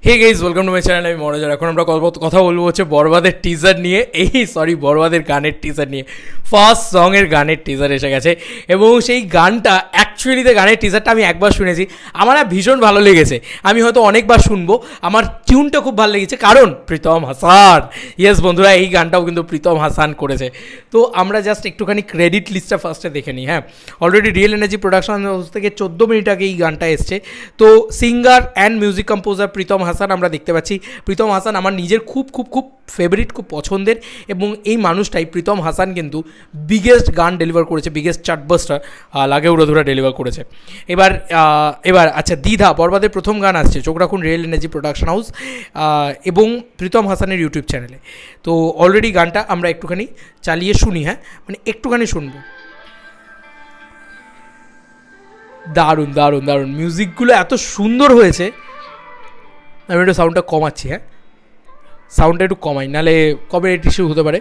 Hey guys, welcome to my channel. আমি মনোজ। এখন আমরা কথা বলবো হচ্ছে বরবাদের টিজার নিয়ে। বরবাদের গানের টিজার নিয়ে। ফার্স্ট সঙের গানের টিজার এসে গেছে এবং সেই গানটা অ্যাকচুয়ালিতে গানের টিজারটা আমি একবার শুনেছি, আমার ভীষণ ভালো লেগেছে। আমি হয়তো অনেকবার শুনবো। আমার টিউনটা খুব ভালো লেগেছে, কারণ প্রীতম হাসান। ইয়েস বন্ধুরা, এই গানটাও কিন্তু প্রীতম হাসান করেছে। তো আমরা জাস্ট একটুখানি ক্রেডিট লিস্টটা ফার্স্টে দেখে নিই। হ্যাঁ, already real energy production house থেকে 14 মিনিট আগে এই গানটা এসছে। তো singer and music composer Pritam Hasan আমরা দেখতে পাচ্ছি। প্রীতম হাসান আমার নিজের খুব খুব খুব ফেভারিট, খুব পছন্দের। এবং এই মানুষটাই, প্রীতম হাসান, কিন্তু বিগেস্ট গান ডেলিভার করেছে, বিগেস্ট চার্টবাস্টার লাগে উড়াধুরা ডেলিভার করেছে। এবার আচ্ছা, দ্বিধা বরবাদের প্রথম গান আসছে, চোখ রাখুন রিয়েল এনার্জি প্রোডাকশন হাউস এবং প্রীতম হাসানের ইউটিউব চ্যানেলে। তো অলরেডি গানটা আমরা একটুখানি চালিয়ে শুনি। হ্যাঁ, মানে একটুখানি শুনবো। দারুণ দারুণ দারুণ, মিউজিকগুলো এত সুন্দর হয়েছে। আমি একটু সাউন্ডটা কমাচ্ছি। হ্যাঁ, সাউন্ডটা একটু কমাই, নাহলে কপিরাইট ইস্যু হতে পারে।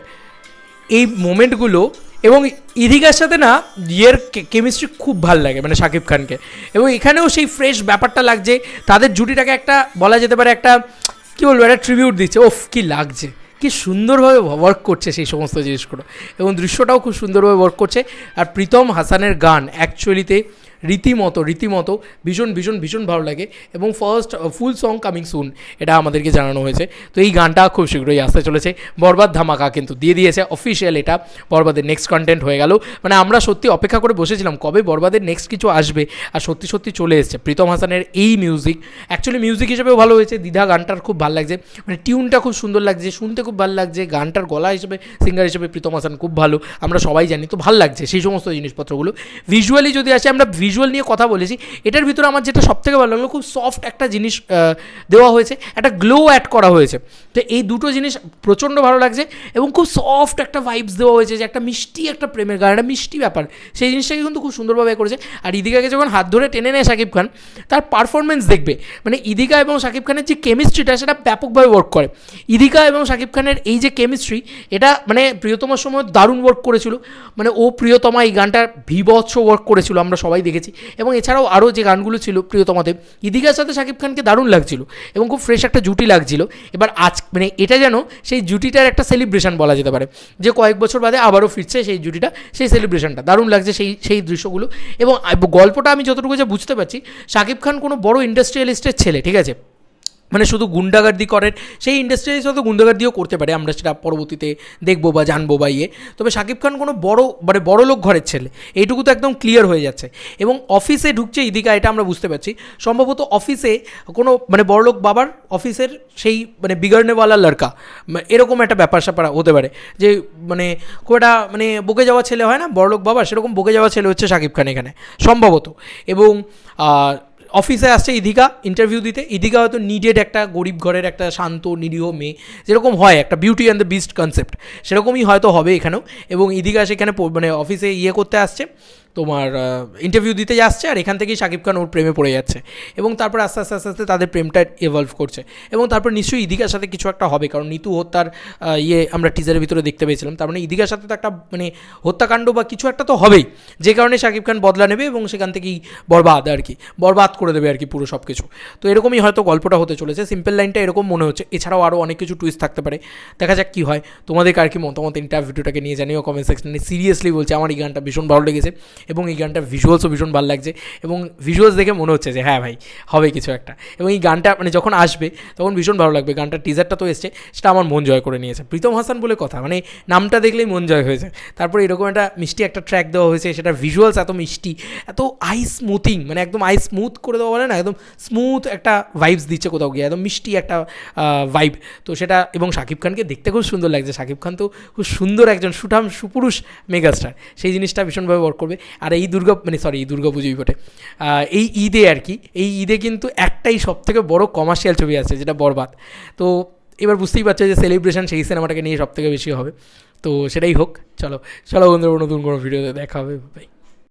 এই মোমেন্টগুলো এবং ইদিকার সাথে না ইয়ের কেমিস্ট্রি খুব ভালো লাগে, মানে শাকিব খানকে। এবং এখানেও সেই ফ্রেশ ব্যাপারটা লাগছে, তাদের জুটিটাকে একটা বলা যেতে পারে একটা কী বলবো, একটা ট্রিবিউট দিচ্ছে। ওফ, কী লাগছে, কি সুন্দরভাবে ওয়ার্ক করছে সেই সমস্ত জিনিসগুলো, এবং দৃশ্যটাও খুব সুন্দরভাবে ওয়ার্ক করছে। আর প্রীতম হাসানের গান অ্যাকচুয়ালিতে রীতিমতো ভীষণ ভীষণ ভীষণ ভালো লাগে। এবং first full song coming soon, এটা আমাদেরকে জানানো হয়েছে। তো এই গানটা খুব শীঘ্রই আসতে চলেছে। বরবাদ ধামাকা কিন্তু দিয়ে দিয়েছে অফিসিয়াল, এটা বরবাদের নেক্সট কন্টেন্ট হয়ে গেল। মানে আমরা সত্যি অপেক্ষা করে বসেছিলাম কবে বরবাদের নেক্সট কিছু আসবে, আর সত্যি সত্যি চলে এসছে। প্রীতম হাসানের এই মিউজিক অ্যাকচুয়ালি মিউজিক হিসেবেও ভালো হয়েছে। দ্বিধা গানটার খুব ভালো লাগছে, মানে টিউনটা খুব সুন্দর লাগছে, শুনতে খুব ভালো লাগছে। গানটার গলা হিসেবে, সিঙ্গার হিসেবে প্রীতম হাসান খুব ভালো, আমরা সবাই জানি। তো ভালো লাগছে সেই সমস্ত জিনিসপত্রগুলো। ভিজুয়ালি যদি আসে, আমরা ভিজুয়াল নিয়ে কথা বলেছি, এটার ভিতরে আমার যেটা সবথেকে ভালো লাগলো, খুব সফট একটা জিনিস দেওয়া হয়েছে, একটা গ্লো অ্যাড করা হয়েছে। তো এই দুটো জিনিস প্রচণ্ড ভালো লাগছে। এবং খুব সফট একটা ভাইবস দেওয়া হয়েছে, যে একটা মিষ্টি একটা প্রেমের গান, একটা মিষ্টি ব্যাপার, সেই জিনিসটাকে কিন্তু খুব সুন্দরভাবে করেছে। আর ইদিকাকে যখন হাত ধরে টেনে নেয় শাকিব খান, তার পারফরমেন্স দেখবে, মানে ইদিকা এবং শাকিব খানের যে কেমিস্ট্রিটা, সেটা ব্যাপকভাবে ওয়ার্ক করে। ইদিকা এবং শাকিব খানের এই যে কেমিস্ট্রি, এটা মানে প্রিয়তমার সময় দারুণ ওয়ার্ক করেছিল। মানে ও প্রিয়তমা এই গানটার বিভৎস ওয়ার্ক করেছিল, আমরা সবাই দেখেছি। এবং এছাড়াও আরও যে গানগুলো ছিল প্রিয়তমাতে, ইদিকার সাথে শাকিব খানকে দারুণ লাগছিল এবং খুব ফ্রেশ একটা জুটি লাগছিল। এবার আজ মানে এটা যেন সেই জুটিটার একটা সেলিব্রেশন বলা যেতে পারে, যে কয়েক বছর বাদে আবারও ফিরছে সেই জুটিটা, সেই সেলিব্রেশনটা দারুণ লাগছে সেই দৃশ্যগুলো। এবং গল্পটা আমি যতটুকু যা বুঝতে পারছি, শাকিব খান কোনো বড় ইন্ডাস্ট্রিয়ালিস্টের ছেলে, ঠিক আছে, মানে শুধু গুন্ডাগার্দি করেন, সেই ইন্ডাস্ট্রিয়ালিস্ট হয়তো গুন্ডাগার্দিও করতে পারে, আমরা সেটা পরবর্তীতে দেখবো বা জানবো বা তবে শাকিব খান কোনো বড় লোক ঘরের ছেলে, এইটুকু তো একদম ক্লিয়ার হয়ে যাচ্ছে। এবং অফিসে ঢুকছে ইদিকা, এটা আমরা বুঝতে পারছি। সম্ভবত অফিসে কোনো মানে বড়লোক বাবার অফিসের সেই মানে বিগড়নেওয়ালা লড়কা, এরকম একটা ব্যাপার স্যাপার হতে পারে, যে মানে খুব একটা মানে বকে যাওয়া ছেলে হয় না বড়লোক বাবা, সেরকম বকে যাওয়া ছেলে হচ্ছে শাকিব খান এখানে সম্ভবত। এবং অফিসে আসছে ইদিকা ইন্টারভিউ দিতে। ইদিকা হয়তো নিডেড একটা গরিব ঘরের একটা শান্ত নিরীহ মেয়ে, যেরকম হয় একটা beauty and the beast concept, সেরকমই হয়তো হবে এখানেও। এবং ইদিকা সেখানে মানে অফিসে করতে আসছে, তোমার ইন্টারভিউ দিতে যাচ্ছে, আর এখান থেকেই শাকিব খান ওর প্রেমে পড়ে যাচ্ছে। এবং তারপর আস্তে আস্তে আস্তে আস্তে তাদের প্রেমটা ইভলভ করছে। এবং তারপর নিশ্চয়ই ইদিকার সাথে কিছু একটা হবে, কারণ নিতু হত্যার আমরা টিজারের ভিতরে দেখতে পেয়েছিলাম। তার মানে ইদিকার সাথে তো একটা মানে হত্যাকাণ্ড বা কিছু একটা তো হবেই, যে কারণে শাকিব খান বদলা নেবে এবং সেখান থেকেই বরবাদ করে দেবে আর কি পুরো সব কিছু। তো এরকমই হয়তো গল্পটা হতে চলেছে। সিম্পল লাইনটা এরকম মনে হচ্ছে, এছাড়াও আরও অনেক কিছু টুইস্ট থাকতে পারে। দেখা যাক কী হয়। তোমাদের আর কি মতামত ইন্টার ভিডিওটাকে নিয়ে জানিও কমেন্ট সেকশনে। সিরিয়াসলি বলছি, আমার এই গানটা ভীষণ ভালো লেগেছে এবং এই গানটার ভিজুয়ালসও ভীষণ ভালো লাগছে। এবং ভিজুয়ালস দেখে মনে হচ্ছে যে হ্যাঁ ভাই, হবে কিছু একটা। এবং এই গানটা মানে যখন আসবে তখন ভীষণ ভালো লাগবে। গানটার টিজারটা তো এসছে, সেটা আমার মন জয় করে নিয়েছে। প্রীতম হাসান বলে কথা, মানে নামটা দেখলেই মন জয় হয়েছে। তারপরে এরকম একটা মিষ্টি একটা ট্র্যাক দেওয়া হয়েছে, সেটা ভিজুয়ালস এত মিষ্টি, এত আই স্মুথিং, মানে একদম আই স্মুথ করে দেওয়া বলে না, একদম স্মুথ একটা ভাইবস দিচ্ছে কোথাও গিয়ে, একদম মিষ্টি একটা ভাইব। তো সেটা, এবং শাকিব খানকে দেখতে খুব সুন্দর লাগছে। শাকিব খান তো খুব সুন্দর একজন সুপুরুষ মেগাস্টার, সেই জিনিসটা ভীষণভাবে ওয়ার্ক করবে। আর এই দুর্গাপুজোই বটে, এই ঈদে আর কি, এই ঈদে কিন্তু একটাই সবথেকে বড় কমার্শিয়াল ছবি আছে, যেটা বরবাদ। তো এবার বুঝতেই পারছো যে সেলিব্রেশন সেই সিনেমাটাকে নিয়ে সবথেকে বেশি হবে। তো সেটাই হোক। চলো বন্ধুরা, নতুন কোনো ভিডিওতে দেখা হবে ভাই।